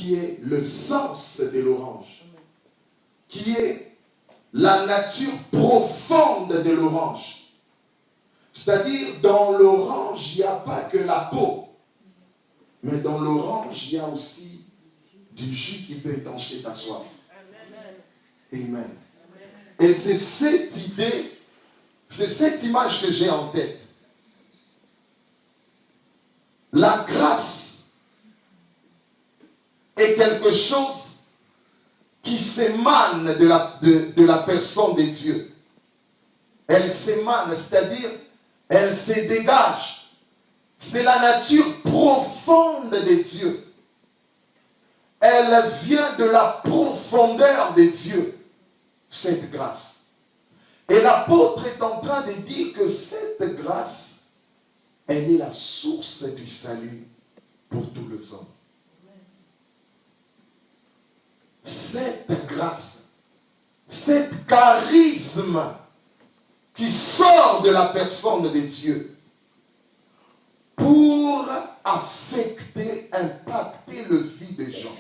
qui est le sens de l'orange, qui est la nature profonde de l'orange. C'est-à-dire, dans l'orange, il n'y a pas que la peau, mais dans l'orange, il y a aussi du jus qui peut étancher ta soif. Amen. Et c'est cette idée, c'est cette image que j'ai en tête. La grâce est quelque chose qui s'émane de la personne de Dieu. Elle s'émane, c'est-à-dire, elle se dégage. C'est la nature profonde de Dieu. Elle vient de la profondeur de Dieu, cette grâce. Et l'apôtre est en train de dire que cette grâce, elle est la source du salut pour tous les hommes. Cette grâce, cet charisme qui sort de la personne de Dieu pour affecter, impacter le vie des gens.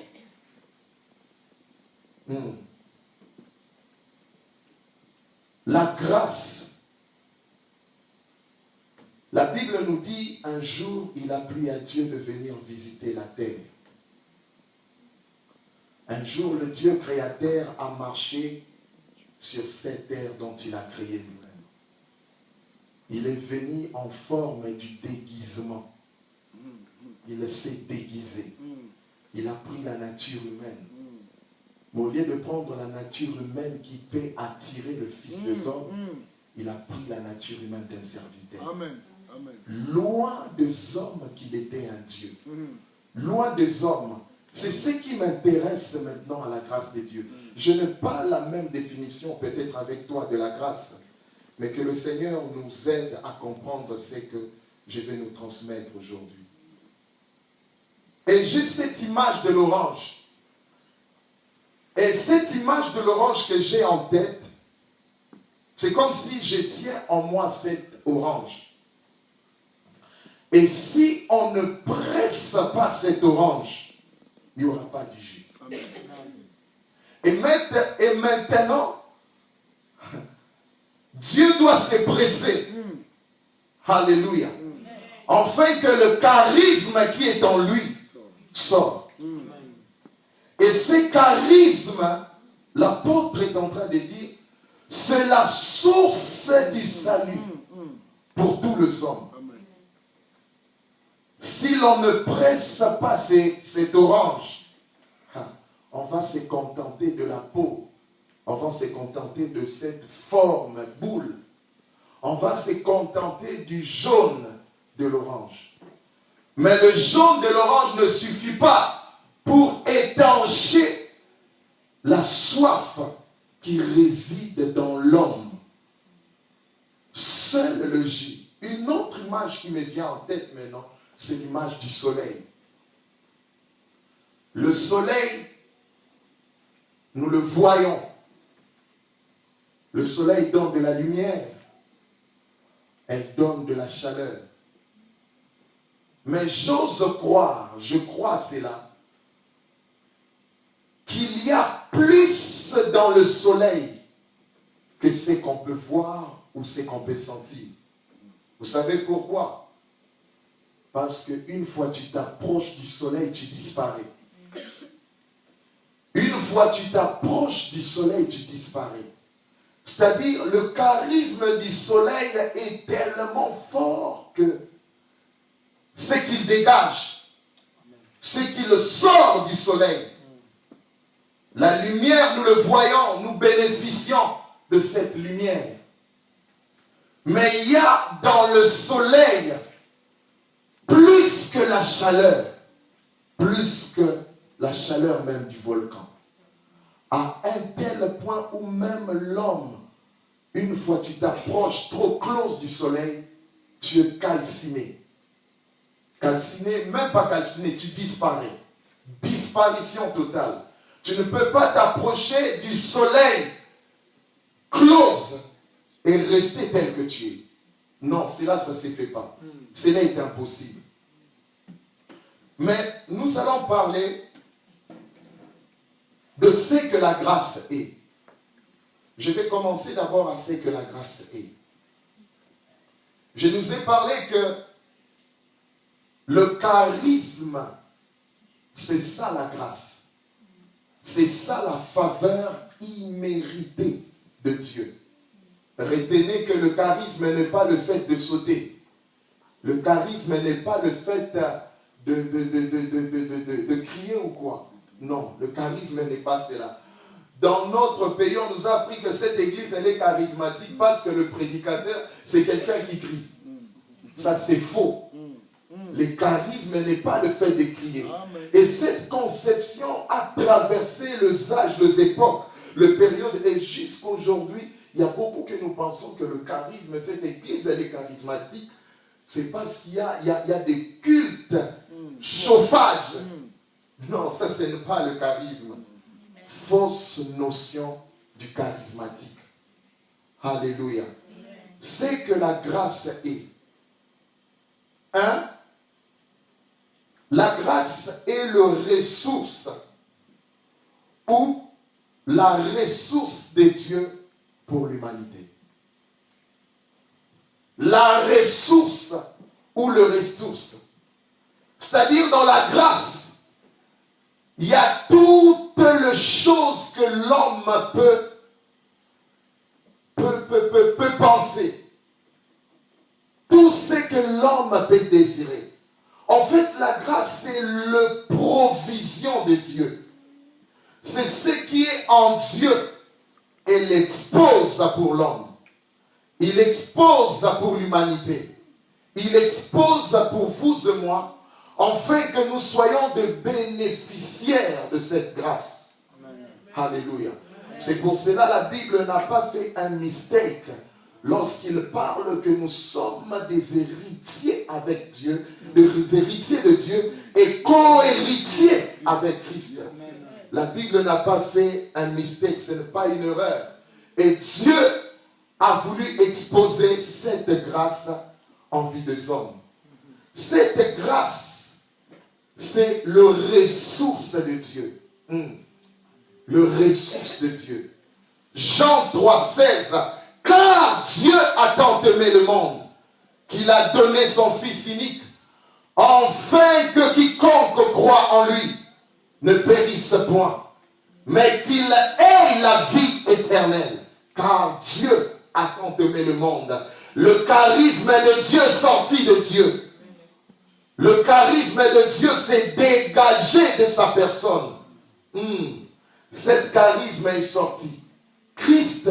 La grâce. La Bible nous dit, un jour, il a plu à Dieu de venir visiter la terre. Un jour, le Dieu créateur a marché sur cette terre dont il a créé lui-même. Il est venu en forme du déguisement. Il s'est déguisé. Il a pris la nature humaine. Mais au lieu de prendre la nature humaine qui peut attirer le Fils des hommes, il a pris la nature humaine d'un serviteur. Amen. Amen. Loin des hommes qu'il était un Dieu. Loin des hommes. C'est ce qui m'intéresse maintenant à la grâce de Dieu. Je n'ai pas la même définition peut-être avec toi de la grâce, mais que le Seigneur nous aide à comprendre ce que je vais nous transmettre aujourd'hui. Et j'ai cette image de l'orange. Et cette image de l'orange que j'ai en tête, c'est comme si je tiens en moi cette orange. Et si on ne presse pas cette orange, il n'y aura pas de jus. Amen. Et maintenant, Dieu doit se presser. Alléluia. Afin que le charisme qui est en lui sorte. Et ce charisme, l'apôtre est en train de dire, c'est la source du salut pour tous les hommes. Si l'on ne presse pas cette orange, on va se contenter de la peau. On va se contenter de cette forme boule. On va se contenter du jaune de l'orange. Mais le jaune de l'orange ne suffit pas pour étancher la soif qui réside dans l'homme. Seul le jus. Une autre image qui me vient en tête maintenant, c'est l'image du soleil. Le soleil, nous le voyons. Le soleil donne de la lumière. Elle donne de la chaleur. Mais j'ose croire, je crois cela, qu'il y a plus dans le soleil que ce qu'on peut voir ou ce qu'on peut sentir. Vous savez pourquoi? Parce qu'une fois tu t'approches du soleil, tu disparais. Une fois tu t'approches du soleil, tu disparais. C'est-à-dire, le charisme du soleil est tellement fort que ce qu'il dégage, ce qu'il sort du soleil, la lumière, nous le voyons, nous bénéficions de cette lumière. Mais il y a dans le soleil plus que la chaleur même du volcan. À un tel point où même l'homme, une fois tu t'approches trop close du soleil, tu es calciné. Calciné, même pas calciné, tu disparais. Disparition totale. Tu ne peux pas t'approcher du soleil close et rester tel que tu es. Non, cela, ça ne se fait pas. Cela est impossible. Mais nous allons parler de ce que la grâce est. Je vais commencer d'abord à ce que la grâce est. Je nous ai parlé que le charisme, c'est ça la grâce. C'est ça la faveur imméritée de Dieu. Retenez que le charisme n'est pas le fait de sauter. Le charisme n'est pas le fait de crier ou quoi. Non, le charisme n'est pas cela. Dans notre pays, on nous a appris que cette église, elle est charismatique parce que le prédicateur, c'est quelqu'un qui crie. Ça, c'est faux. Le charisme n'est pas le fait de crier. Et cette conception a traversé les âges, les époques, les périodes, et jusqu'à aujourd'hui, il y a beaucoup que nous pensons que le charisme, cette église, elle est charismatique. C'est parce qu'il y a des cultes, chauffage. Non, ça, ce n'est pas le charisme. Fausse notion du charismatique. Alléluia. C'est que la grâce est. La grâce est le ressource ou la ressource de Dieu pour l'humanité. La ressource ou le ressource. C'est-à-dire dans la grâce, il y a toutes les choses que l'homme peut penser. Tout ce que l'homme peut désirer. En fait, la grâce, c'est la provision de Dieu. C'est ce qui est en Dieu. Et l'expose pour l'homme. Il expose pour l'humanité. Il expose pour vous et moi, afin que nous soyons des bénéficiaires de cette grâce. Amen. Alléluia. Amen. C'est pour cela que la Bible n'a pas fait un mistake lorsqu'il parle que nous sommes des héritiers avec Dieu, des héritiers de Dieu et co-héritiers avec Christ. Amen. La Bible n'a pas fait un mistake, ce n'est pas une erreur. Et Dieu a voulu exposer cette grâce en vie des hommes. Cette grâce, c'est le ressource de Dieu. Le ressource de Dieu. Jean 3,16. Car Dieu a tant aimé le monde qu'il a donné son Fils unique, afin que quiconque croit en lui ne périsse point, mais qu'il ait la vie éternelle. Car Dieu a tant aimé le monde. Le charisme de Dieu sorti de Dieu. Le charisme de Dieu s'est dégagé de sa personne. Cet charisme est sorti. Christ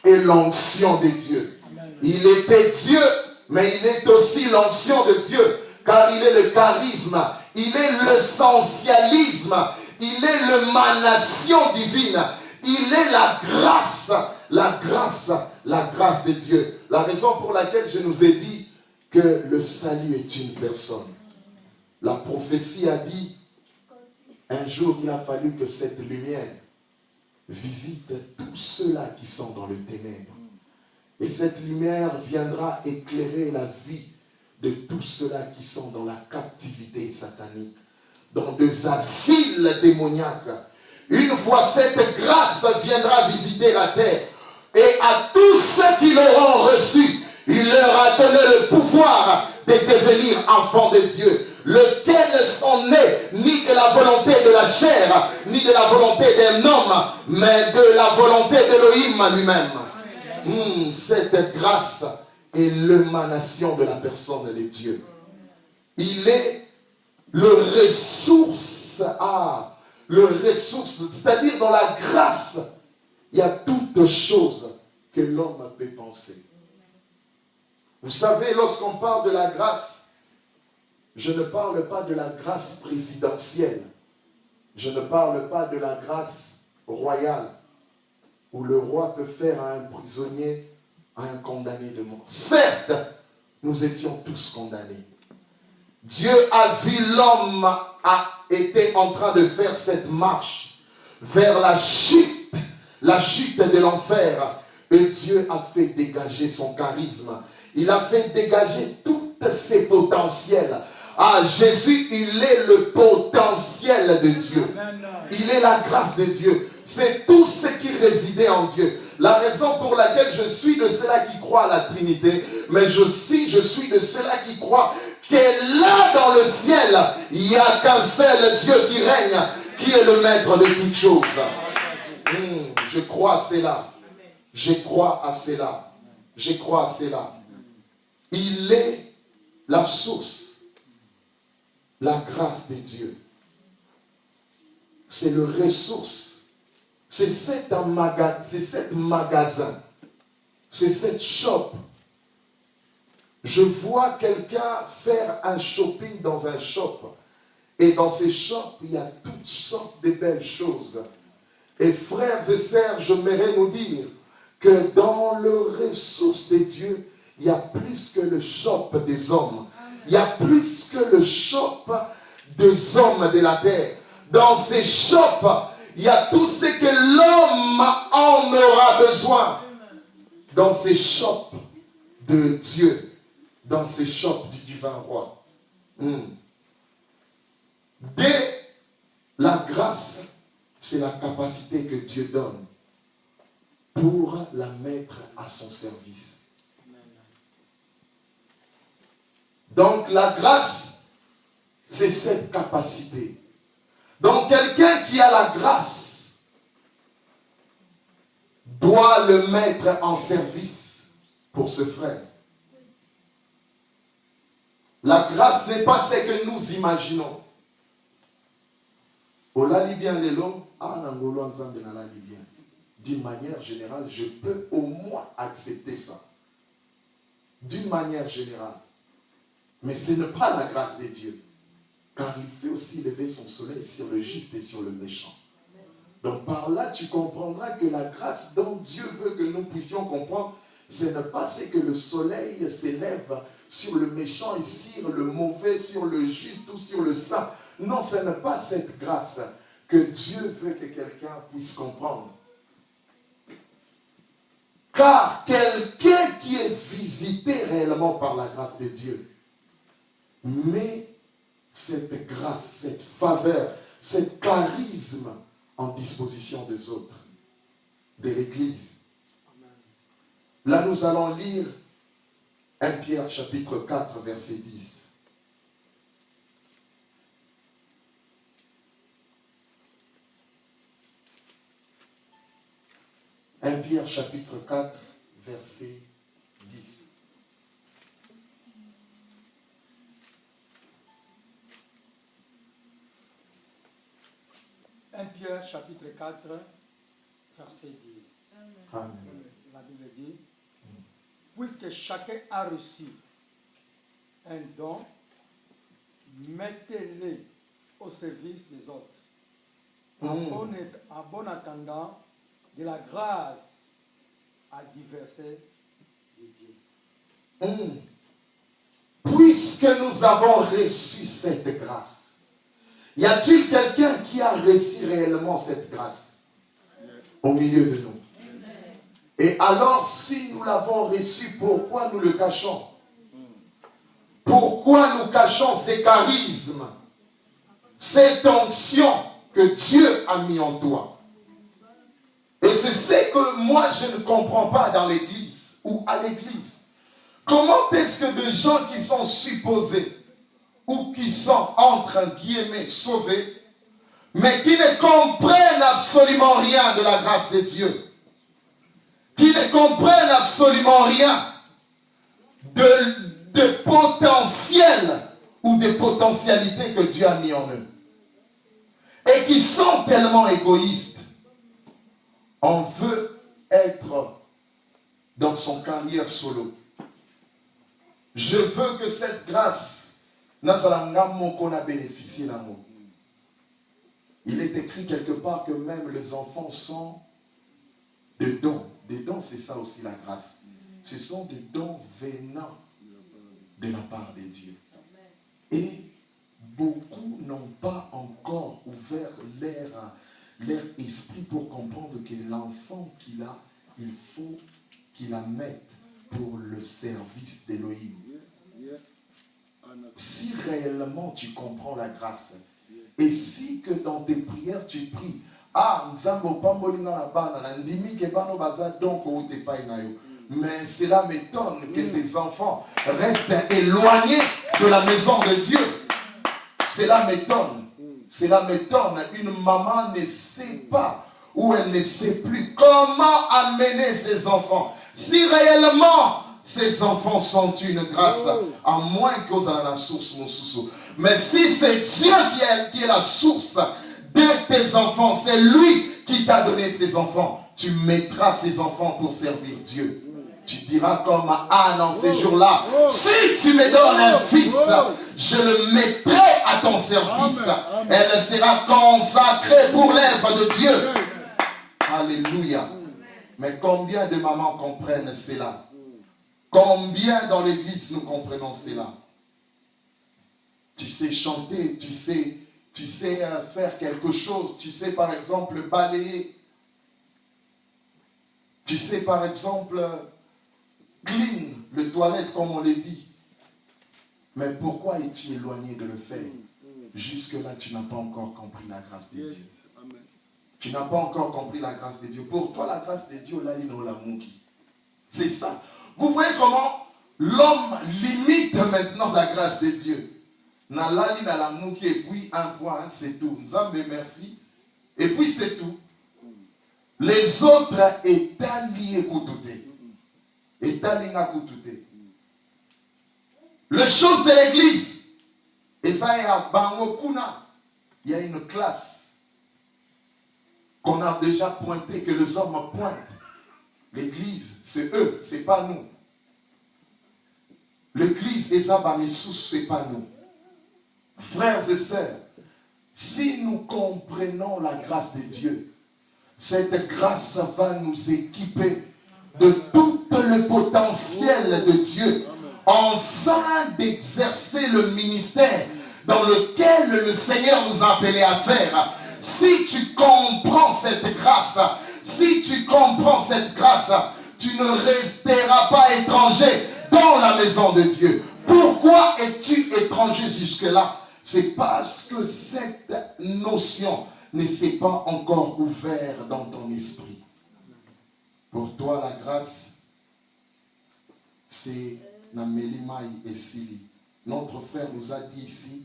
est l'onction de Dieu. Il était Dieu, mais il est aussi l'onction de Dieu, car il est le charisme, il est l'essentialisme, il est l'émanation divine, il est la grâce de Dieu. La raison pour laquelle je nous ai dit que le salut est une personne. La prophétie a dit, un jour il a fallu que cette lumière visite tous ceux-là qui sont dans le ténèbre. Et cette lumière viendra éclairer la vie de tous ceux-là qui sont dans la captivité satanique, dans des asiles démoniaques. Une fois cette grâce viendra visiter la terre, et à tous ceux qui l'auront reçu, il leur a donné le pouvoir de devenir enfants de Dieu, lesquels sont nés ni de la volonté de la chair, ni de la volonté d'un homme, mais de la volonté d'Élohim lui-même. Cette grâce est l'émanation de la personne de Dieu. Il est le ressource, c'est-à-dire dans la grâce, il y a toutes choses que l'homme peut penser. Vous savez, lorsqu'on parle de la grâce, je ne parle pas de la grâce présidentielle. Je ne parle pas de la grâce royale, où le roi peut faire à un prisonnier, à un condamné de mort. Certes, nous étions tous condamnés. Dieu a vu l'homme a été en train de faire cette marche vers la chute de l'enfer. Et Dieu a fait dégager son charisme. Il a fait dégager tous ses potentiels. Jésus, il est le potentiel de Dieu. Il est la grâce de Dieu. c'est tous ceux qui résidaient en Dieu. La raison pour laquelle je suis de ceux-là qui croient à la Trinité, mais je suis de ceux-là qui croient que là dans le ciel, il n'y a qu'un seul Dieu qui règne, qui est le maître de toutes choses. Je crois à cela. Je crois à cela. Je crois à cela. Il est la source, la grâce de Dieu. C'est le ressource. C'est cet magasin. C'est cette shop. Je vois quelqu'un faire un shopping dans un shop. Et dans ces shops, il y a toutes sortes de belles choses. Et frères et sœurs, j'aimerais nous dire que dans le ressource de Dieu, il y a plus que le shop des hommes. Il y a plus que le shop des hommes de la terre. Dans ces shops, il y a tout ce que l'homme en aura besoin. Dans ces shops de Dieu, dans ces shops du divin roi. Dès la grâce, c'est la capacité que Dieu donne pour la mettre à son service. Donc la grâce, c'est cette capacité. Donc quelqu'un qui a la grâce doit le mettre en service pour ce frère. La grâce n'est pas ce que nous imaginons. D'une manière générale, je peux au moins accepter ça. D'une manière générale. Mais ce n'est pas la grâce de Dieu. Car il fait aussi lever son soleil sur le juste et sur le méchant. Donc par là, tu comprendras que la grâce dont Dieu veut que nous puissions comprendre, ce n'est pas ce que le soleil s'élève sur le méchant et sur le mauvais, sur le juste ou sur le saint. Non, ce n'est pas cette grâce que Dieu veut que quelqu'un puisse comprendre. Car quelqu'un qui est visité réellement par la grâce de Dieu, met cette grâce, cette faveur, cet charisme en disposition des autres, de l'Église. Là, nous allons lire 1 Pierre chapitre 4, verset 10. Pierre chapitre 4, verset 10. Pierre chapitre 4, verset 10. Amen. La Bible dit, puisque chacun a reçu un don, mettez-le au service des autres. En bon attendant de la grâce à diverser de Dieu. Puisque nous avons reçu cette grâce, y a-t-il quelqu'un qui a reçu réellement cette grâce au milieu de nous? Et alors, si nous l'avons reçu, pourquoi nous le cachons? Pourquoi nous cachons ces charismes, cette onction que Dieu a mis en toi? Et c'est ce que moi je ne comprends pas dans l'église ou à l'église. Comment est-ce que des gens qui sont supposés ou qui sont entre guillemets sauvés, mais qui ne comprennent absolument rien de la grâce de Dieu, qui ne comprennent absolument rien de potentiel ou de potentialités que Dieu a mis en eux, et qui sont tellement égoïstes. On veut être dans son carrière solo. Je veux que cette grâce, qu'on a bénéficié d'amour. Il est écrit quelque part que même les enfants sont des dons. Des dons, c'est ça aussi la grâce. Ce sont des dons venant de la part de Dieu. Et beaucoup n'ont pas encore ouvert leur esprit pour comprendre que l'enfant qu'il a, il faut qu'il la mette pour le service d'Élohim. Si réellement tu comprends la grâce, et si que dans tes prières tu pries Ah, nzambo pambolinga na bana na ndimi ke bano baza donc ou te pai na yo. Mais cela m'étonne que tes enfants restent éloignés de la maison de Dieu. Cela m'étonne. Cela m'étonne. Une maman ne sait pas ou elle ne sait plus comment amener ses enfants. Si réellement ces enfants sont une grâce, à moins qu'aux à la source mon sous. Mais si c'est Dieu qui est la source de tes enfants, c'est lui qui t'a donné ses enfants, tu mettras ces enfants pour servir Dieu. Tu diras comme Anne en ces jours-là, si tu me donnes un fils, je le mettrai à ton service. Elle sera consacrée pour l'œuvre de Dieu. Alléluia. Mais combien de mamans comprennent cela? Combien dans l'église nous comprenons cela? Tu sais chanter, tu sais faire quelque chose, tu sais par exemple balayer, tu sais par exemple clean le toilette comme on l'a dit. Mais pourquoi es-tu éloigné de le faire? Jusque-là, tu n'as pas encore compris la grâce de Dieu. Amen. Tu n'as pas encore compris la grâce de Dieu. Pour toi, la grâce de Dieu, là, il est l'amour. C'est ça. Vous voyez comment l'homme limite maintenant la grâce de Dieu. Nalali na l'amour et puis un point, c'est tout. Nzambe merci. Et puis c'est tout. Les autres étalient écoutouté. Étalient écoutouté. Les choses de l'église. Et ça est à Bangokuna. Il y a une classe qu'on a déjà pointé, que les hommes pointent. L'église, c'est eux, c'est pas nous. L'église Ezabamissous, c'est pas nous. Frères et sœurs, si nous comprenons la grâce de Dieu, cette grâce va nous équiper de tout le potentiel de Dieu, afin d'exercer le ministère dans lequel le Seigneur nous a appelés à faire. Si tu comprends cette grâce, tu ne resteras pas étranger dans la maison de Dieu. Pourquoi es-tu étranger jusque-là? C'est parce que cette notion ne s'est pas encore ouverte dans ton esprit. Pour toi, la grâce, c'est Namelimai et Sili. Notre frère nous a dit ici,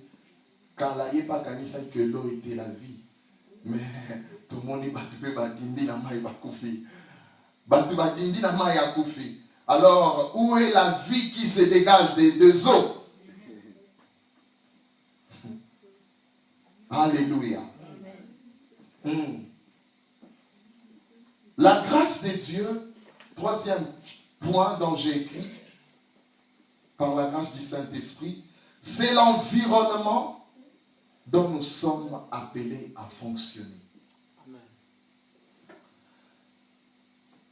car la yepa kanisa que l'eau était la vie. Mais tout le monde peut badindi na mai bakufi. Batu badindi na mai akufi. Alors, où est la vie qui se dégage des deux eaux? Alléluia. La grâce de Dieu, troisième point dont j'ai écrit, par la grâce du Saint-Esprit, c'est l'environnement dont nous sommes appelés à fonctionner. Amen.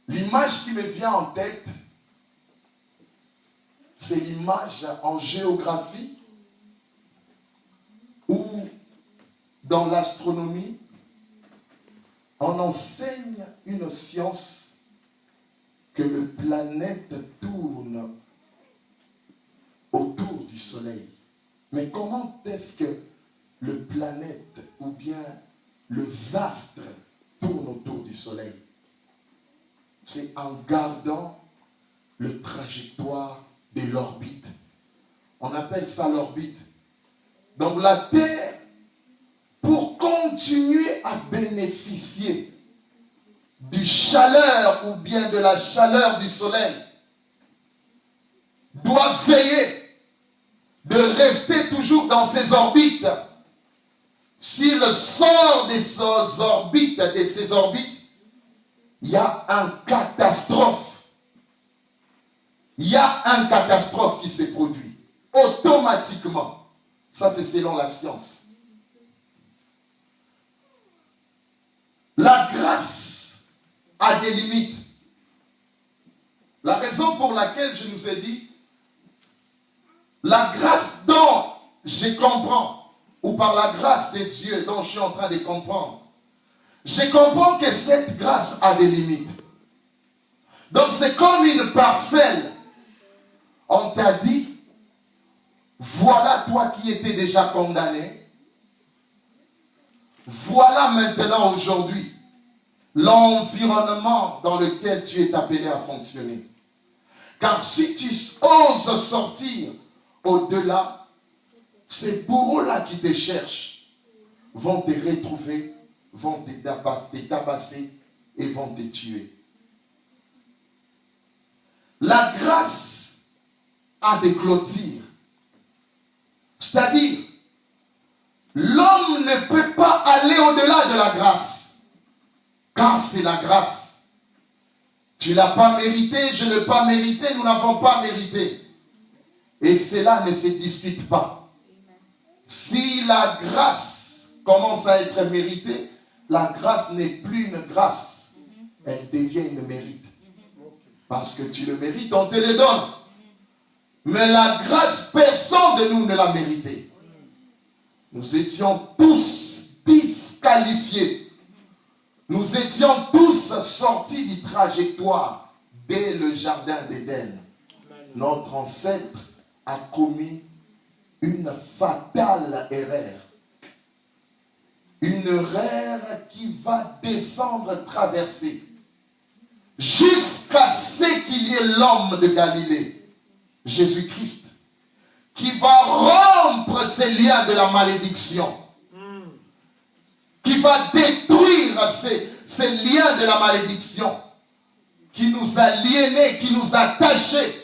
L'image qui me vient en tête, c'est l'image en géographie ou dans l'astronomie, on enseigne une science que le planète tourne autour du soleil. Mais comment est-ce que le planète ou bien les astres tournent autour du soleil? C'est en gardant le trajectoire de l'orbite. On appelle ça l'orbite. Donc la Terre, pour continuer à bénéficier du chaleur ou bien de la chaleur du soleil, doit veiller de rester toujours dans ses orbites. S'il sort de ses orbites, il y a une catastrophe. Il y a une catastrophe qui se produit automatiquement. Ça, c'est selon la science. La grâce a des limites. La raison pour laquelle je nous ai dit, la grâce dont je comprends, ou par la grâce de Dieu dont je suis en train de comprendre, je comprends que cette grâce a des limites. Donc c'est comme une parcelle. On t'a dit, voilà toi qui étais déjà condamné. Voilà maintenant aujourd'hui l'environnement dans lequel tu es appelé à fonctionner. Car si tu oses sortir au-delà, ces bourreaux-là qui te cherchent vont te retrouver, vont te tabasser et vont te tuer. La grâce a des clôtures. C'est-à-dire, l'homme ne peut pas aller au-delà de la grâce. Car c'est la grâce. Tu ne l'as pas mérité, je ne l'ai pas mérité, nous n'avons pas mérité. Et cela ne se discute pas. Si la grâce commence à être méritée, la grâce n'est plus une grâce. Elle devient une mérite. Parce que tu le mérites, on te le donne. Mais la grâce, personne de nous ne l'a méritée. Nous étions tous disqualifiés. Nous étions tous sortis du trajectoire dès le jardin d'Éden. Notre ancêtre a commis une fatale erreur. Une erreur qui va descendre, traverser, jusqu'à ce qu'il y ait l'homme de Galilée, Jésus-Christ, qui va rompre ces liens de la malédiction, qui va détruire ces liens de la malédiction, qui nous a aliénés, qui nous a attachés,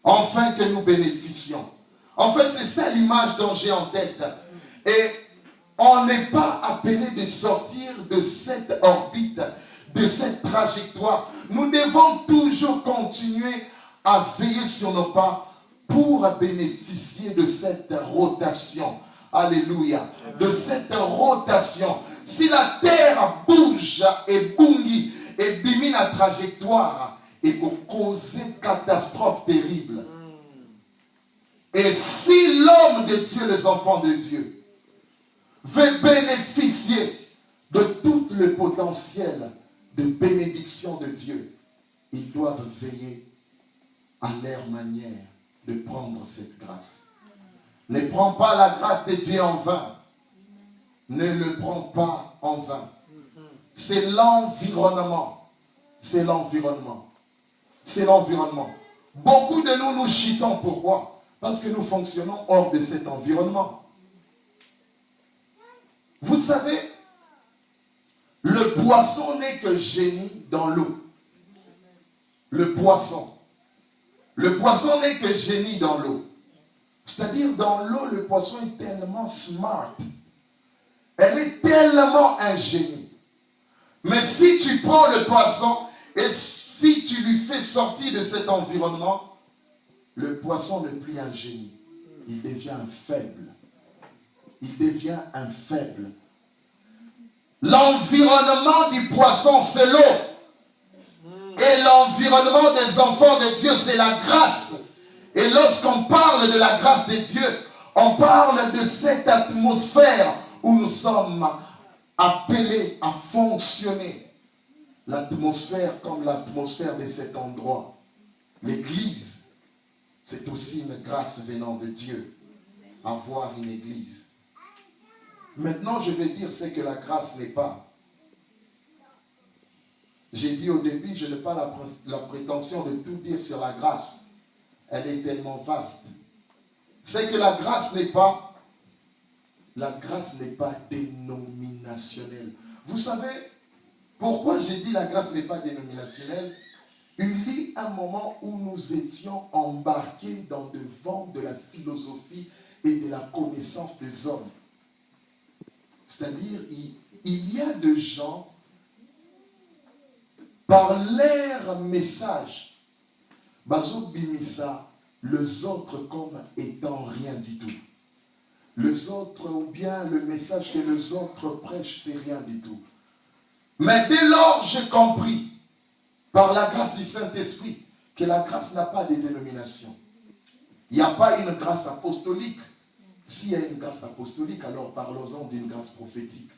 afin que nous bénéficions. En fait, c'est ça l'image dont j'ai en tête. Et on n'est pas appelé de sortir de cette orbite, de cette trajectoire. Nous devons toujours continuer à veiller sur nos pas pour bénéficier de cette rotation. Alléluia. De cette rotation. Si la terre bouge et bouge et bimine la trajectoire, et pour causer une catastrophe terrible. Et si l'homme de Dieu, les enfants de Dieu, veut bénéficier de tout le potentiel de bénédiction de Dieu, ils doivent veiller à leur manière de prendre cette grâce. Ne prends pas la grâce de Dieu en vain. Ne le prends pas en vain. C'est l'environnement. C'est l'environnement. C'est l'environnement. Beaucoup de nous, nous chutons. Pourquoi? Parce que nous fonctionnons hors de cet environnement. Vous savez, le poisson n'est que génie dans l'eau. Le poisson. Le poisson n'est que génie dans l'eau. C'est-à-dire, dans l'eau, le poisson est tellement smart. Elle est tellement un génie. Mais si tu prends le poisson et si tu lui fais sortir de cet environnement, le poisson n'est plus un génie. Il devient un faible. Il devient un faible. L'environnement du poisson, c'est l'eau. Et l'environnement des enfants de Dieu, c'est la grâce. Et lorsqu'on parle de la grâce de Dieu, on parle de cette atmosphère où nous sommes appelés à fonctionner. L'atmosphère comme l'atmosphère de cet endroit. L'église, c'est aussi une grâce venant de Dieu. Avoir une église. Maintenant, je vais dire ce que la grâce n'est pas. J'ai dit au début, je n'ai pas la prétention de tout dire sur la grâce. Elle est tellement vaste. C'est que la grâce n'est pas dénominationnelle. Vous savez, pourquoi j'ai dit la grâce n'est pas dénominationnelle? Il y a un moment où nous étions embarqués dans le vent de la philosophie et de la connaissance des hommes. C'est-à-dire, il y a des gens, par leur message, bazo bimisa, les autres comme étant rien du tout. Les autres, ou bien le message que les autres prêchent, c'est rien du tout. Mais dès lors, j'ai compris, par la grâce du Saint-Esprit, que la grâce n'a pas de dénomination. Il n'y a pas une grâce apostolique. S'il y a une grâce apostolique, alors parlons-en d'une grâce prophétique.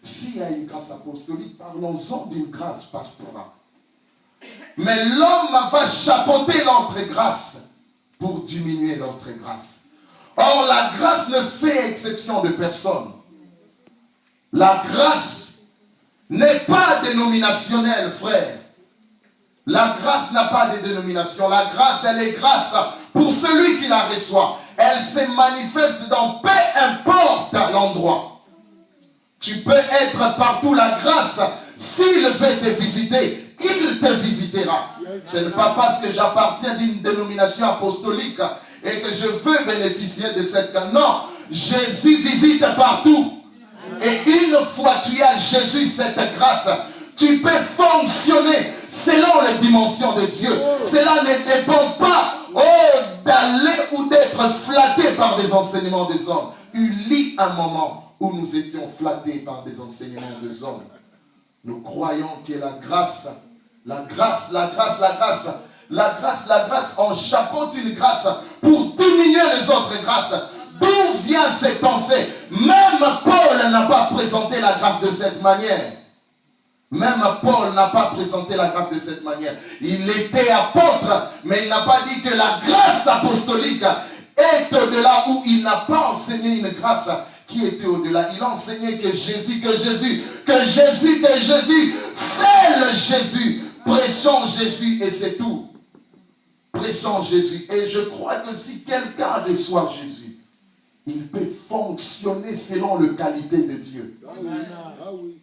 S'il y a une grâce apostolique, parlons-en d'une grâce pastorale. Mais l'homme va chapeauter l'autre grâce pour diminuer l'autre grâce. Or, la grâce ne fait exception de personne. La grâce n'est pas dénominationnelle, frère. La grâce n'a pas de dénomination. La grâce, elle est grâce pour celui qui la reçoit. Elle se manifeste dans peu importe l'endroit. Tu peux être partout. La grâce, s'il veut te visiter, il te visitera. Ce n'est pas parce que j'appartiens d'une dénomination apostolique et que je veux bénéficier de cette grâce. Non, Jésus visite partout. Et une fois tu as Jésus, cette grâce, tu peux fonctionner selon les dimensions de Dieu. Cela ne dépend pas d'aller ou d'être flatté par des enseignements des hommes. Il y a un moment où nous étions flattés par des enseignements des hommes. Nous croyons que la grâce, on chapeaute une grâce pour diminuer les autres grâces. D'où viennent ces pensées? Même Paul n'a pas présenté la grâce de cette manière. Même Paul n'a pas présenté la grâce de cette manière. Il était apôtre, mais il n'a pas dit que la grâce apostolique est au-delà, où il n'a pas enseigné une grâce qui était au-delà. Il a enseigné que Jésus, seul Jésus. Prêchons Jésus et c'est tout. Prêchons Jésus. Et je crois que si quelqu'un reçoit Jésus, il peut fonctionner selon la qualité de Dieu.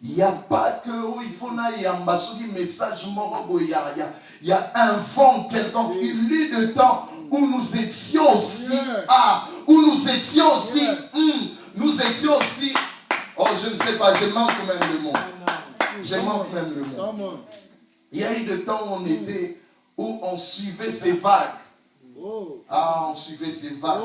Il n'y a pas que il faut un message, il y a un vent quelconque. Il y a eu de temps où nous étions aussi oh je ne sais pas, je manque même le mot. Il y a eu de temps où on suivait ces vagues. On suivait ces vagues.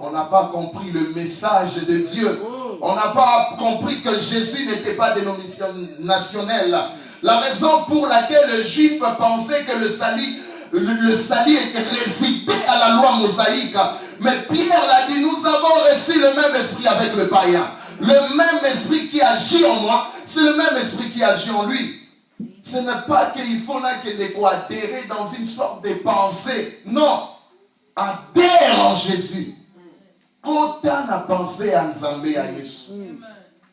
On n'a pas compris le message de Dieu. On n'a pas compris que Jésus n'était pas dénominationnel. La raison pour laquelle le juif pensait que le salut résidait à la loi mosaïque. Mais Pierre l'a dit, nous avons reçu le même esprit avec le païen. Le même esprit qui agit en moi, c'est le même esprit qui agit en lui. Ce n'est pas qu'il faut adhérer dans une sorte de pensée. Non. Adhère en Jésus. Quand on a pensé à Nzambé, à Jésus,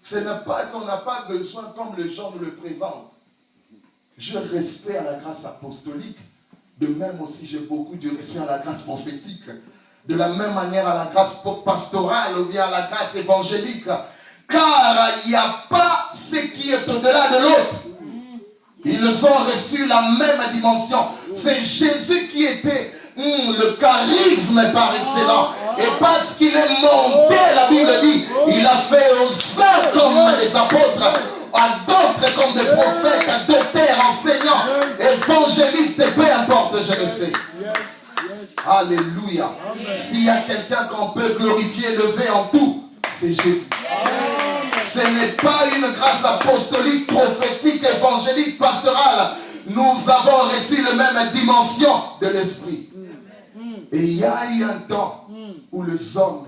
ce n'est pas qu'on n'a pas besoin comme les gens nous le présentent. Je respecte à la grâce apostolique. De même aussi, j'ai beaucoup de respect à la grâce prophétique. De la même manière à la grâce pastorale ou bien à la grâce évangélique. Car il n'y a pas ce qui est au-delà de l'autre. Ils ont reçu la même dimension. C'est Jésus qui était le charisme par excellence. Et parce qu'il est monté, la Bible dit, il a fait aux uns comme les apôtres, à d'autres comme des prophètes, à docteurs, enseignants, évangélistes, peu importe, je ne sais. Alléluia. S'il y a quelqu'un qu'on peut glorifier, lever en tout, c'est Jésus. Ce n'est pas une grâce apostolique, prophétique, évangélique, pastorale. Nous avons reçu la même dimension de l'esprit. Et il y a eu un temps où les hommes,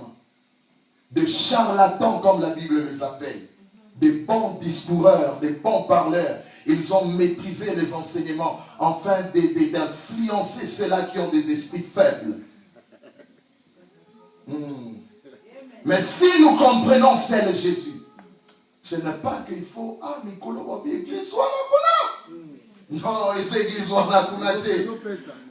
des charlatans comme la Bible les appelle, des bons discoureurs, des bons parleurs, ils ont maîtrisé les enseignements afin d'influencer ceux-là qui ont des esprits faibles. Mais si nous comprenons c'est Jésus, ce n'est pas qu'il faut, l'église soit là. Non, les églises sont là pour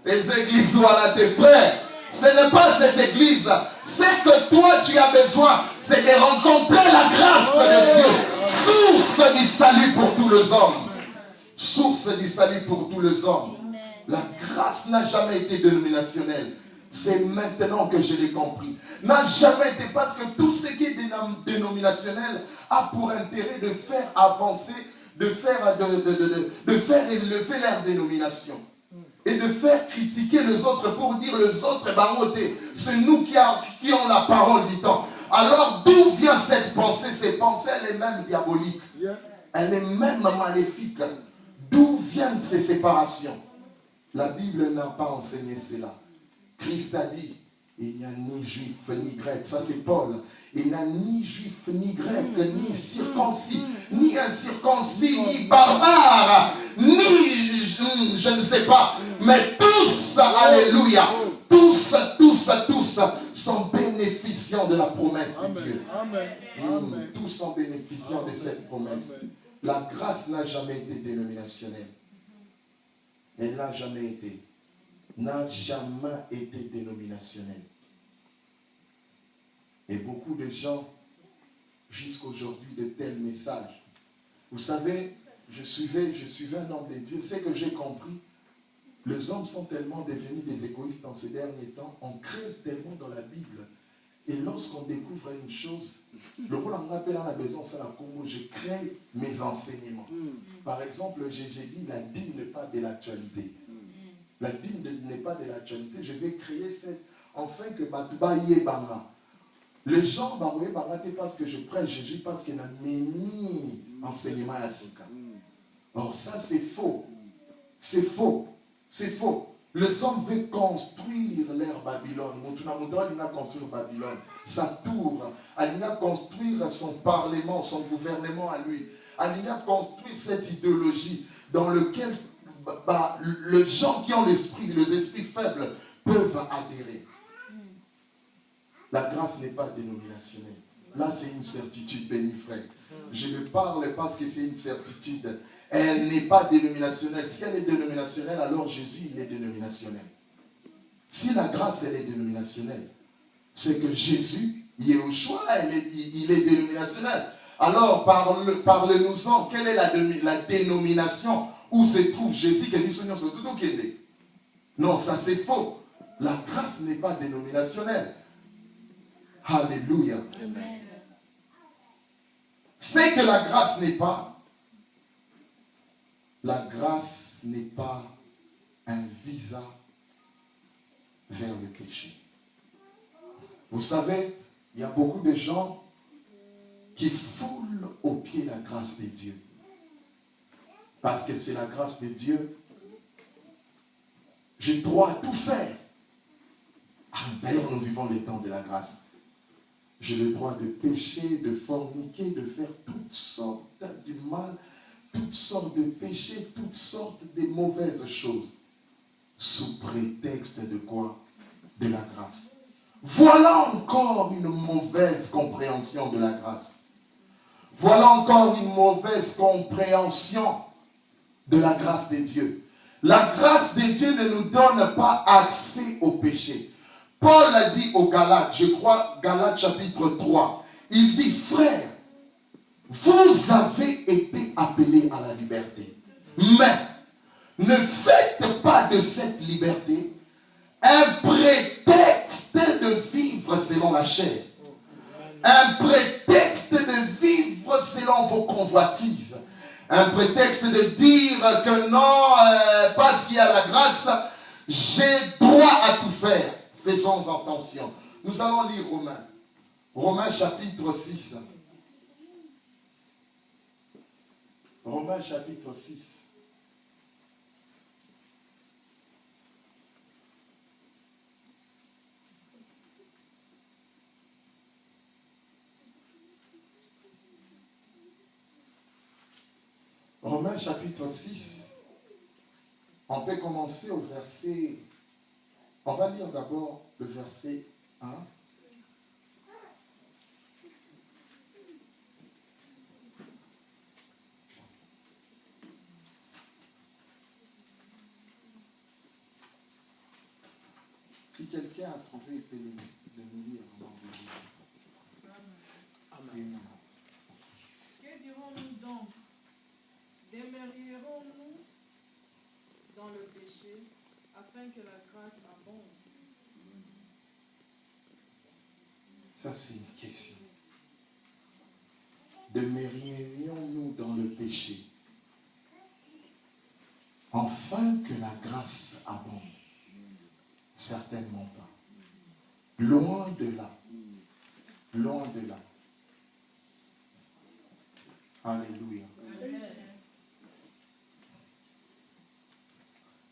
les églises sont là, tes frères. Ce n'est pas cette église. Ce que toi tu as besoin, c'est de rencontrer la grâce de Dieu. Source du salut pour tous les hommes. Source du salut pour tous les hommes. La grâce n'a jamais été dénominationnelle. C'est maintenant que je l'ai compris. N'a jamais été, parce que tout ce qui est dénominationnel a pour intérêt de faire avancer, de faire élever leur dénomination. Et de faire critiquer les autres pour dire les autres, c'est nous qui ont la parole du temps. Alors d'où vient cette pensée? Cette pensée, elle est même diabolique. Elle est même maléfique. D'où viennent ces séparations? La Bible n'a pas enseigné cela. Christ a dit, il n'y a ni juif ni grec. Ça c'est Paul. Il n'y a ni juif ni grec, ni circoncis, ni incirconcis, ni barbare, ni je ne sais pas. Mais tous, alléluia, tous sont bénéficiants de la promesse de Dieu. Tous sont bénéficiants de cette promesse. La grâce n'a jamais été dénominationnelle. Elle n'a jamais été. N'a jamais été dénominationnelle. Et beaucoup de gens, jusqu'aujourd'hui, de tels messages. Vous savez, je suivais un homme de Dieu. C'est que j'ai compris. Les hommes sont tellement devenus des égoïstes dans ces derniers temps. On creuse tellement dans la Bible. Et lorsqu'on découvre une chose, le rôle en appel à la maison, c'est la Congo. Je crée mes enseignements. Par exemple, j'ai dit, la dîme n'est pas de l'actualité. La dîme n'est pas de l'actualité. Je vais créer cette... Enfin que Batouba Yébanga. Les gens, parce que je prêche Jésus, parce qu'il y a un mini enseignement à Sika. Or, ça, c'est faux. C'est faux. C'est faux. Les hommes veulent construire leur Babylone. Il a construit Babylone, sa tour. Il a construire son parlement, son gouvernement à lui. Il a construire cette idéologie dans laquelle les gens qui ont l'esprit, les esprits faibles peuvent adhérer. La grâce n'est pas dénominationnelle. Là, c'est une certitude, béni frère. Je le parle parce que c'est une certitude. Elle n'est pas dénominationnelle. Si elle est dénominationnelle, alors Jésus, il est dénominationnel. Si la grâce, elle est dénominationnelle, c'est que Jésus, Yeshua, il est dénominationnel. Alors, parle-nous-en. Quelle est la dénomination où se trouve Jésus que nous sommes surtout au Québec? Non, ça c'est faux. La grâce n'est pas dénominationnelle. Alléluia. Amen. C'est que la grâce n'est pas un visa vers le péché. Vous savez, il y a beaucoup de gens qui foulent aux pieds la grâce de Dieu. Parce que c'est la grâce de Dieu. J'ai droit à tout faire. D'ailleurs, nous vivons les temps de la grâce. J'ai le droit de pécher, de forniquer, de faire toutes sortes du mal, toutes sortes de péchés, toutes sortes de mauvaises choses. Sous prétexte de quoi? De la grâce. Voilà encore une mauvaise compréhension de la grâce. Voilà encore une mauvaise compréhension de la grâce de Dieu. La grâce de Dieu ne nous donne pas accès au péché. Paul a dit aux Galates, je crois Galates chapitre 3, il dit, frères, vous avez été appelés à la liberté. Mais ne faites pas de cette liberté un prétexte de vivre selon la chair. Un prétexte de vivre selon vos convoitises. Un prétexte de dire que non, parce qu'il y a la grâce, j'ai droit à tout faire. Faisons attention. Nous allons lire Romains. Romains chapitre 6. Romains chapitre 6. Romains chapitre 6. On peut commencer au verset... On va lire d'abord le verset 1. Si quelqu'un a trouvé, il peut le lire. Amen. Que dirons-nous donc? Demeurerons-nous dans le péché afin que la grâce abonde? Ça, c'est une question. Demeurerions-nous dans le péché afin que la grâce abonde? Certainement pas. Loin de là. Loin de là. Alléluia.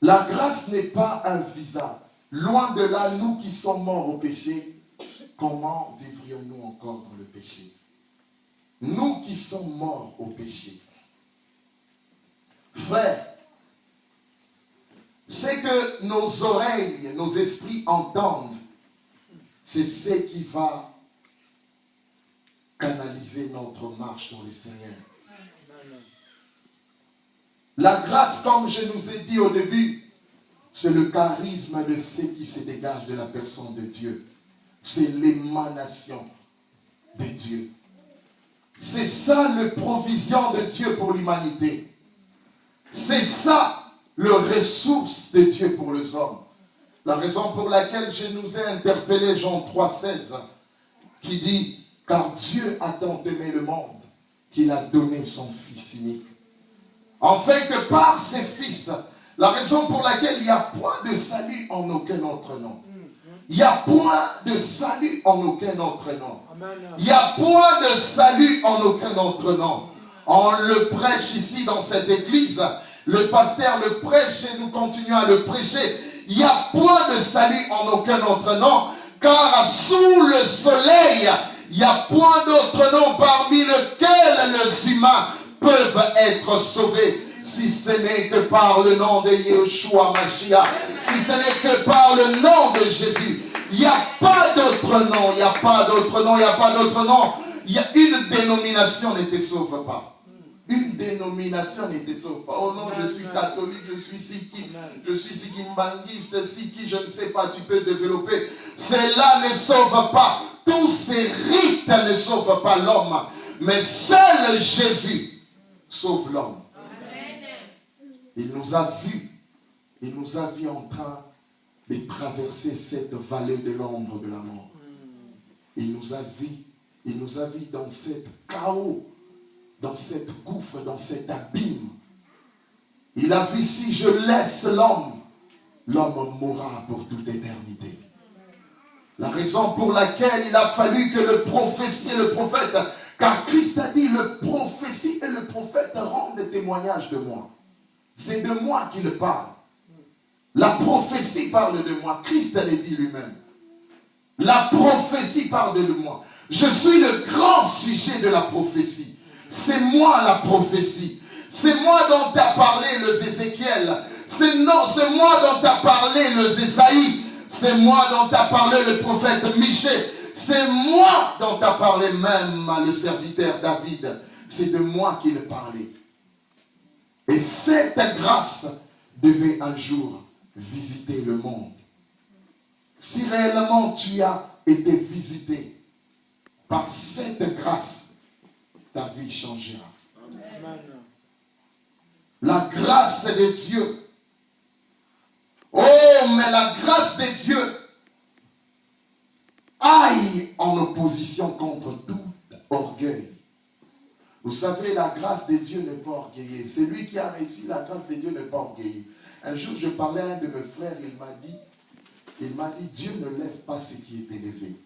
La grâce n'est pas un visa. Loin de là, nous qui sommes morts au péché, comment vivrions-nous encore dans le péché? Nous qui sommes morts au péché. Frère, c'est que nos oreilles, nos esprits entendent, c'est ce qui va canaliser notre marche dans le Seigneur. La grâce, comme je nous ai dit au début, c'est le charisme de ce qui se dégage de la personne de Dieu. C'est l'émanation de Dieu. C'est ça la provision de Dieu pour l'humanité. C'est ça le ressource de Dieu pour les hommes. La raison pour laquelle je nous ai interpellé Jean 3,16 qui dit « Car Dieu a tant aimé le monde qu'il a donné son Fils unique. » Afin que par ses fils, la raison pour laquelle il n'y a point de salut en aucun autre nom. Il n'y a point de salut en aucun autre nom. Il n'y a point de salut en aucun autre nom. On le prêche ici dans cette église. Le pasteur le prêche et nous continuons à le prêcher. Il n'y a point de salut en aucun autre nom. Car sous le soleil, il n'y a point d'autre nom parmi lesquels les humains peuvent être sauvés. Si ce n'est que par le nom de Yeshua Mashiach, si ce n'est que par le nom de Jésus, il n'y a pas d'autre nom, il n'y a pas d'autre nom, il n'y a pas d'autre nom. Il y a une dénomination ne te sauve pas. Une dénomination ne te sauve pas. Oh non, je suis catholique, je suis sikhi, je suis sikhimbangiste, sikhi, je ne sais pas, tu peux développer. Cela ne sauve pas. Tous ces rites ne sauvent pas l'homme. Mais seul Jésus sauve l'homme. Il nous a vus en train de traverser cette vallée de l'ombre de la mort. Il nous a vus dans cet chaos, dans cette gouffre, dans cet abîme. Il a vu si je laisse l'homme, l'homme mourra pour toute éternité. La raison pour laquelle il a fallu que le prophétie et le prophète, car Christ a dit, le prophétie et le prophète rendent témoignage de moi. C'est de moi qu'il parle. La prophétie parle de moi. Christ l'a dit lui-même. La prophétie parle de moi. Je suis le grand sujet de la prophétie. C'est moi la prophétie. C'est moi dont a parlé le Ézéchiel. C'est moi dont a parlé le Ésaïe. C'est moi dont a parlé le prophète Michée. C'est moi dont a parlé même le serviteur David. C'est de moi qu'il parlait. Et cette grâce devait un jour visiter le monde. Si réellement tu as été visité par cette grâce, ta vie changera. Amen. La grâce de Dieu. Oh, mais la grâce de Dieu aille en opposition contre tout orgueil. Vous savez, la grâce de Dieu n'est pas orgueillée. Celui qui a réussi la grâce de Dieu n'est pas orgueillé. Un jour, je parlais à un de mes frères, il m'a dit, Dieu ne lève pas ce qui est élevé.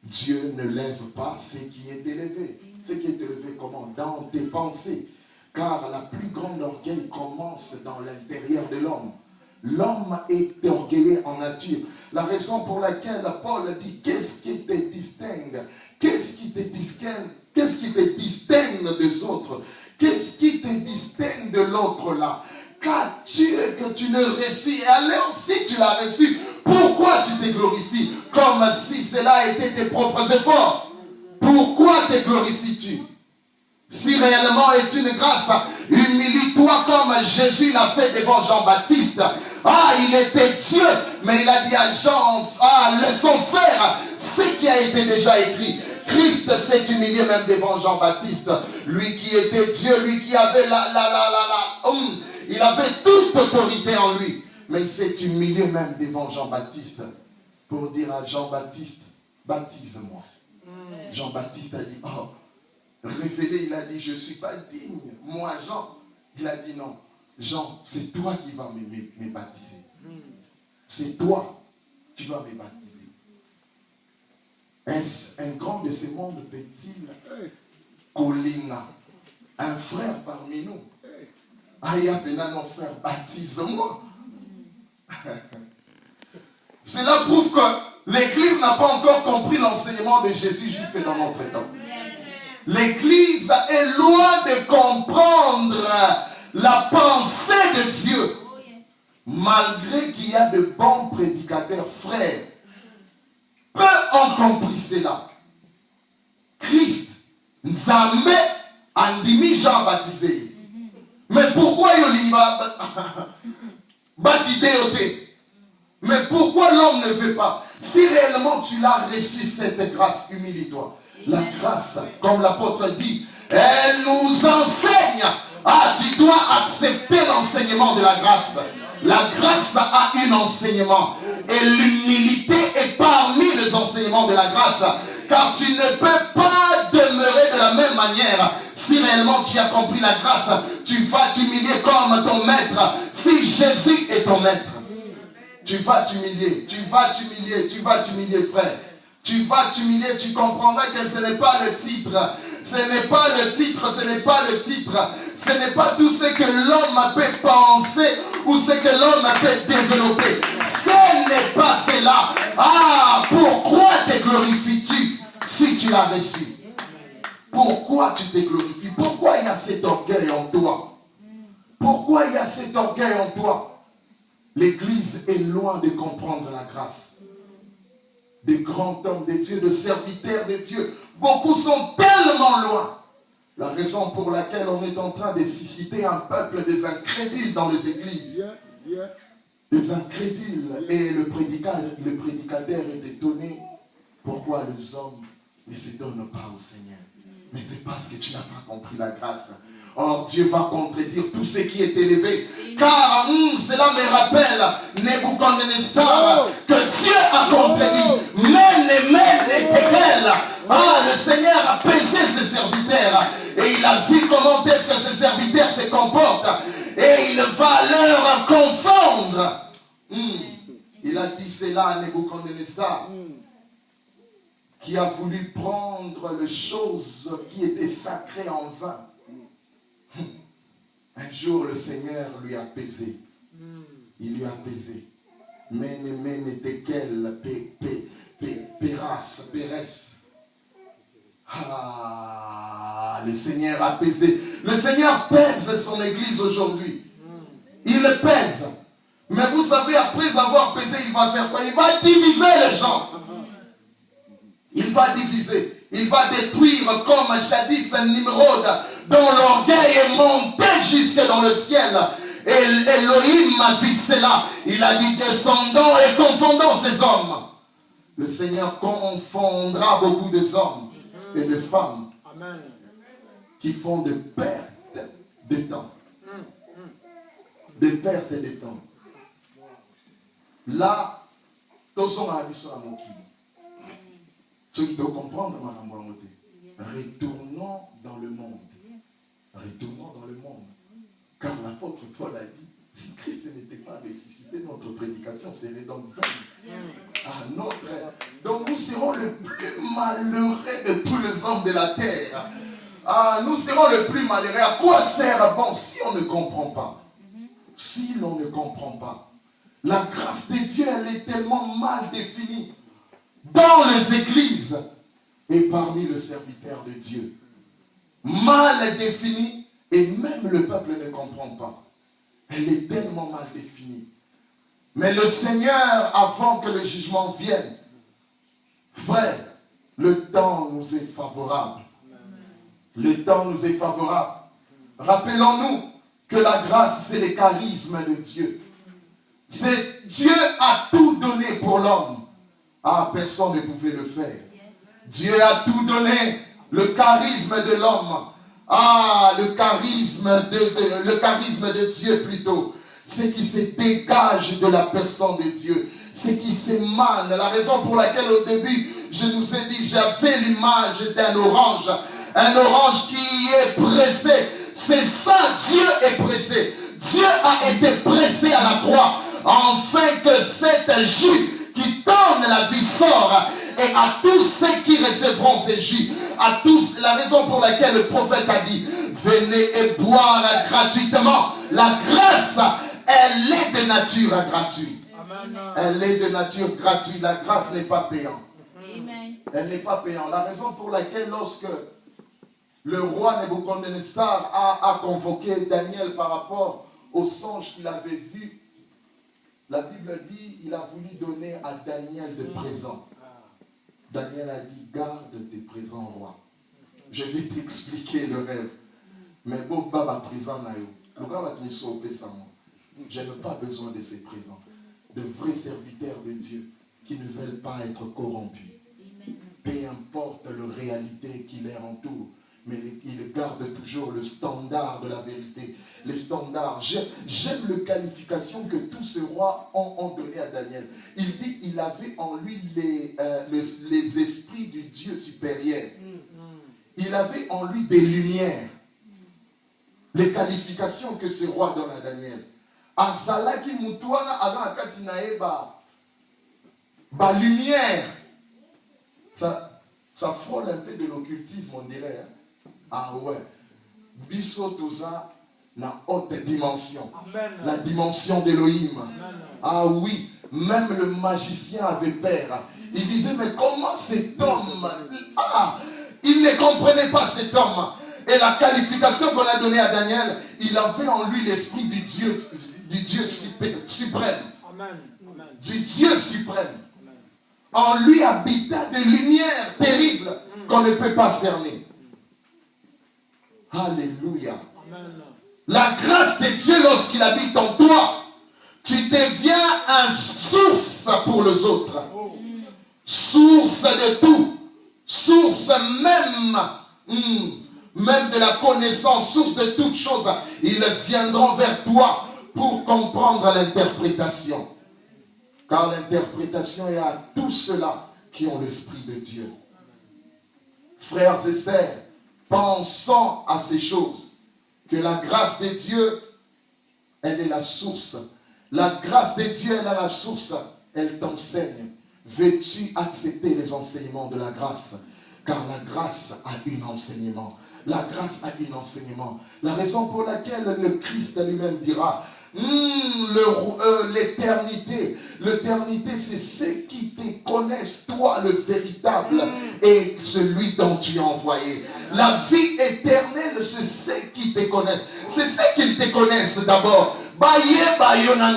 Dieu ne lève pas ce qui est élevé. Ce qui est élevé comment? Dans tes pensées. Car la plus grande orgueil commence dans l'intérieur de l'homme. L'homme est orgueilleux en nature. La raison pour laquelle Paul dit, qu'est-ce qui te distingue? Qu'est-ce qui te distingue? Qu'est-ce qui te distingue des autres? Qu'est-ce qui te distingue de l'autre là? Qu'as-tu que tu ne reçus? Et alors, si tu l'as reçu, pourquoi tu te glorifies? Comme si cela était tes propres efforts. Pourquoi te glorifies-tu? Si réellement est une grâce, humilie-toi comme Jésus l'a fait devant Jean-Baptiste. Ah, il était Dieu, mais il a dit à Jean, laissons faire ce qui a été déjà écrit. Christ s'est humilié même devant Jean-Baptiste. Lui qui était Dieu, lui qui avait il avait toute autorité en lui. Mais il s'est humilié même devant Jean-Baptiste pour dire à Jean-Baptiste, baptise-moi. Jean-Baptiste a dit, oh, révélé, il a dit, je ne suis pas digne. Moi, Jean, il a dit non. Jean, c'est toi qui vas me baptiser. C'est toi qui vas me baptiser. Est-ce un grand de ce monde peut-il Colina, un frère parmi nous? Aïe, appela nos frères, baptise-moi. Cela prouve que l'Église n'a pas encore compris l'enseignement de Jésus jusque dans notre temps. L'Église est loin de comprendre la pensée de Dieu. Malgré qu'il y a de bons prédicateurs, frères, peu ont compris cela. Christ, Nzambe, andimi Jean baptisé. Mais pourquoi mais pourquoi l'homme ne veut pas? Si réellement tu l'as reçu cette grâce, humilie-toi. La grâce, comme l'apôtre dit, elle nous enseigne. Ah, tu dois accepter l'enseignement de la grâce. La grâce a un enseignement. Et l'humilité est parmi les enseignements de la grâce. Car tu ne peux pas demeurer de la même manière. Si réellement tu as compris la grâce, tu vas t'humilier comme ton maître. Si Jésus est ton maître, tu vas t'humilier, frère. Tu vas t'humilier, tu comprendras que ce n'est pas le titre. Ce n'est pas le titre. Ce n'est pas tout ce que l'homme peut penser ou ce que l'homme peut développer. Ce n'est pas cela. Ah, pourquoi te glorifies-tu si tu l'as reçu? Pourquoi tu te glorifies? Pourquoi il y a cet orgueil en toi? Pourquoi il y a cet orgueil en toi? L'Église est loin de comprendre la grâce. Des grands hommes de Dieu, de serviteurs de Dieu, beaucoup sont tellement loin. La raison pour laquelle on est en train de susciter un peuple des incrédules dans les églises. Les incrédules. Et le prédicateur est étonné. Pourquoi les hommes ne se donnent pas au Seigneur? Mais c'est parce que tu n'as pas compris la grâce. Or, Dieu va contredire tout ce qui est élevé. Car cela me rappelle Nebuchadnezzar que Dieu a contredit. Ah, le Seigneur a pesé ses serviteurs. Et il a vu comment est-ce que ses serviteurs se comportent. Et il va leur confondre. Il a dit cela à Nebuchadnezzar, qui a voulu prendre les choses qui étaient sacrées en vain. Un jour, le Seigneur lui a apaisé. Il lui a apaisé. Mene tekel Pérès. Ah, le Seigneur a apaisé. Le Seigneur pèse son église aujourd'hui. Il le pèse. Mais vous savez, après avoir pesé, il va faire quoi? Il va diviser les gens. Il va diviser. Il va détruire comme jadis un Nimrod dont l'orgueil est monté jusque dans le ciel. Et Elohim a vu cela. Il a dit descendons et confondons ces hommes. Le Seigneur confondra beaucoup de hommes et de femmes qui font de pertes de temps. De pertes de temps. Là, tous ont habitué à mon qui. Ceux qui doivent comprendre, retournons dans le monde. Retournons dans le monde. Car l'apôtre Paul a dit, si Christ n'était pas ressuscité, notre prédication serait donc vaine. Donc nous serons le plus malheureux de tous les hommes de la terre. Nous serons le plus malheureux. À quoi sert bon si on ne comprend pas? Si l'on ne comprend pas. La grâce de Dieu, elle est tellement mal définie dans les églises et parmi les serviteurs de Dieu. Mal définie et même le peuple ne comprend pas. Elle est tellement mal définie. Mais le Seigneur, avant que le jugement vienne, frère, le temps nous est favorable. Le temps nous est favorable. Rappelons-nous que la grâce, c'est le charisme de Dieu. C'est Dieu a tout donné pour l'homme. Personne ne pouvait le faire. Dieu a tout donné. Le charisme de l'homme. Le charisme de Dieu plutôt. Ce qui se dégage de la personne de Dieu. Ce qui s'émane. La raison pour laquelle au début, je nous ai dit, j'avais l'image d'un orange. Un orange qui est pressé. C'est ça, Dieu est pressé. Dieu a été pressé à la croix. Afin que cette jus qui donne la vie sort. Et à tous ceux qui recevront ces jus, à tous, la raison pour laquelle le prophète a dit, venez et boire gratuitement. La grâce, elle est de nature gratuite. Elle est de nature gratuite. La grâce n'est pas payante. Elle n'est pas payante. La raison pour laquelle lorsque le roi Nebuchadnezzar a convoqué Daniel par rapport au songe qu'il avait vu, la Bible dit, il a voulu donner à Daniel des présents. Daniel a dit, garde tes présents, roi. Je vais t'expliquer le rêve. Mais bon, baba présent, Je n'ai pas besoin de ces présents. De vrais serviteurs de Dieu qui ne veulent pas être corrompus. Peu importe la réalité qui les entoure, mais ils gardent toujours le standard de la vérité. Les standards. J'aime les qualifications que tous ces rois ont données à Daniel. Il dit qu'il avait en lui les esprits du Dieu supérieur. Il avait en lui des lumières. Les qualifications que ce roi donne à Daniel. Azalaki mutuana ala katinae ba lumière. Ça frôle un peu de l'occultisme, on dirait. Hein? Ah ouais. Biso toza na haute dimension. Amen. La dimension d'Élohim. Ah oui. Même le magicien avait peur. Il disait, mais comment cet homme... il ne comprenait pas cet homme. Et la qualification qu'on a donnée à Daniel, il avait en lui l'esprit du Dieu suprême. Amen. Du Dieu suprême. Amen. En lui habita des lumières terribles qu'on ne peut pas cerner. Alléluia. Amen. La grâce de Dieu, lorsqu'il habite en toi, tu deviens une source pour les autres. Source de tout. Source même de la connaissance, source de toutes choses. Ils viendront vers toi pour comprendre l'interprétation. Car l'interprétation est à tous ceux-là qui ont l'Esprit de Dieu. Frères et sœurs, pensons à ces choses. Que la grâce de Dieu, elle est la source. La grâce de Dieu, elle est la source. Elle t'enseigne. Veux-tu accepter les enseignements de la grâce? Car la grâce a un enseignement. La grâce a un enseignement. La raison pour laquelle le Christ lui-même dira l'éternité. L'éternité, c'est ceux qui te connaissent, toi le véritable, et celui dont tu es envoyé. La vie éternelle, c'est ceux qui te connaissent. C'est ceux qui te connaissent d'abord.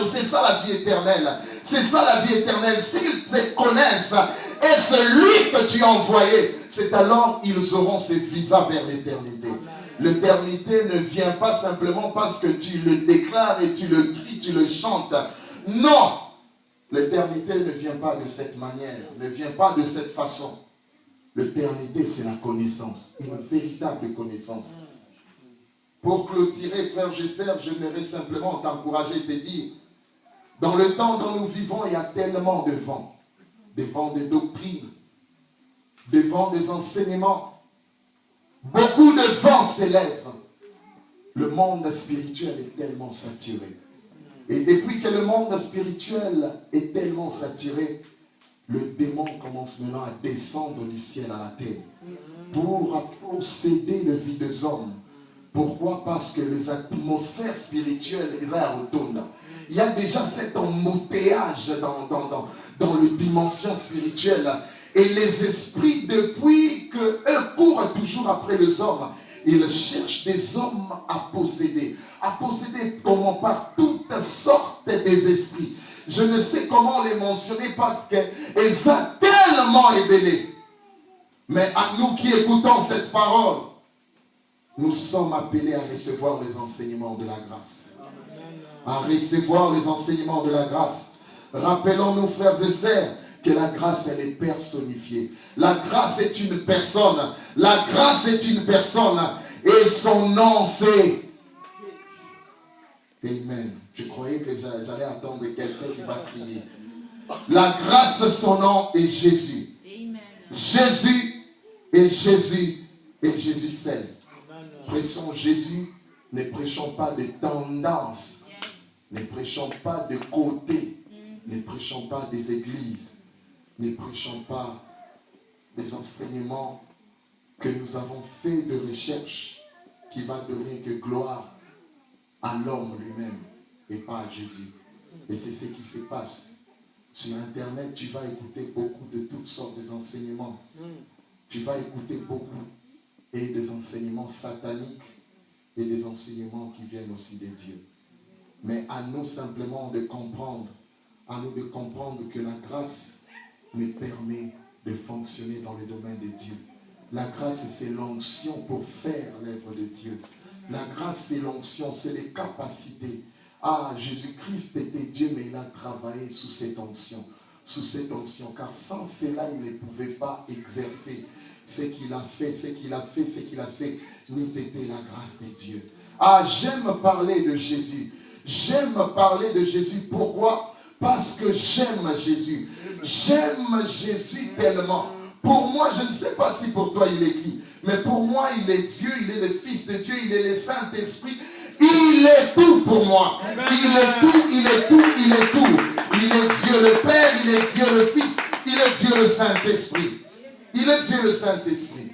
C'est ça la vie éternelle. C'est ça la vie éternelle. S'ils te connaissent, et celui que tu as envoyé, c'est alors ils auront ces visas vers l'éternité. L'éternité ne vient pas simplement parce que tu le déclares et tu le cries, tu le chantes. Non! L'éternité ne vient pas de cette manière, ne vient pas de cette façon. L'éternité, c'est la connaissance, une véritable connaissance. Pour clôturer, frère Gesser, j'aimerais simplement t'encourager et te dire, dans le temps dont nous vivons, il y a tellement de vents. Des vents de doctrine, des vents des enseignements. Beaucoup de vents s'élèvent. Le monde spirituel est tellement saturé. Et depuis que le monde spirituel est tellement saturé, le démon commence maintenant à descendre du ciel à la terre pour posséder la vie des hommes. Pourquoi? Parce que les atmosphères spirituelles, il y a déjà cet embouteillage dans les dimensions spirituelles. Et les esprits, depuis qu'eux courent toujours après les hommes, ils cherchent des hommes à posséder. À posséder comment? Par toutes sortes des esprits. Je ne sais comment les mentionner parce qu'ils sont tellement ébellés. Mais à nous qui écoutons cette parole, nous sommes appelés à recevoir les enseignements de la grâce. À recevoir les enseignements de la grâce. Rappelons-nous, frères et sœurs, que la grâce, elle est personnifiée. La grâce est une personne. La grâce est une personne. Et son nom, c'est... Amen. Je croyais que j'allais attendre quelqu'un qui va crier. La grâce, son nom est Jésus. Amen. Jésus et Jésus et Jésus seul. Prêchons Jésus, ne prêchons pas de tendance. Ne prêchons pas de côté. Ne prêchons pas des églises. Ne prêchons pas des enseignements que nous avons fait de recherche qui va donner que gloire à l'homme lui-même et pas à Jésus. Et c'est ce qui se passe. Sur Internet, tu vas écouter beaucoup de toutes sortes d'enseignements. Tu vas écouter beaucoup et des enseignements sataniques et des enseignements qui viennent aussi de Dieu. Mais à nous simplement de comprendre, que la grâce me permet de fonctionner dans le domaine de Dieu. La grâce, c'est l'onction pour faire l'œuvre de Dieu. La grâce et l'onction, c'est les capacités. Ah, Jésus-Christ était Dieu, mais il a travaillé sous cette onction. Sous cette onction, car sans cela, il ne pouvait pas exercer ce qu'il a fait, n'eût été la grâce de Dieu. Ah, j'aime parler de Jésus. J'aime parler de Jésus. Pourquoi? Parce que j'aime Jésus. J'aime Jésus tellement. Pour moi, je ne sais pas si pour toi il est qui, mais pour moi, il est Dieu, il est le Fils de Dieu, il est le Saint-Esprit. Il est tout pour moi. Il est tout, il est tout, il est tout. Il est Dieu le Père, il est Dieu le Fils, il est Dieu le Saint-Esprit. Il est Dieu le Saint-Esprit.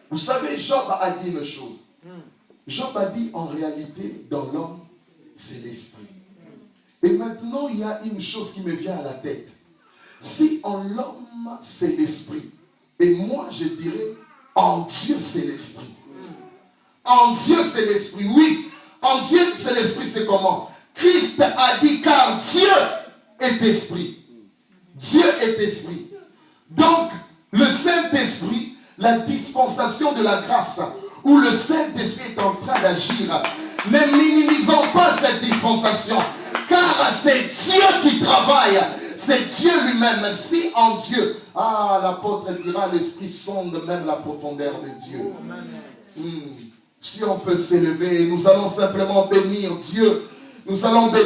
Vous savez, Job a dit une chose. Job a dit en réalité, dans l'homme, c'est l'esprit. Et maintenant, il y a une chose qui me vient à la tête. Si en l'homme, c'est l'esprit, et moi, je dirais, en Dieu, c'est l'esprit. En Dieu, c'est l'esprit. Oui, en Dieu, c'est l'esprit, c'est comment? Christ a dit, car Dieu est esprit. Dieu est esprit. Donc, le Saint-Esprit, la dispensation de la grâce, où le Saint-Esprit est en train d'agir, ne minimisons pas cette dispensation, car c'est Dieu qui travaille, c'est Dieu lui-même. Si en Dieu, l'apôtre dira, l'Esprit sonde même la profondeur de Dieu. Si on peut s'élever, nous allons simplement bénir Dieu, nous allons bénir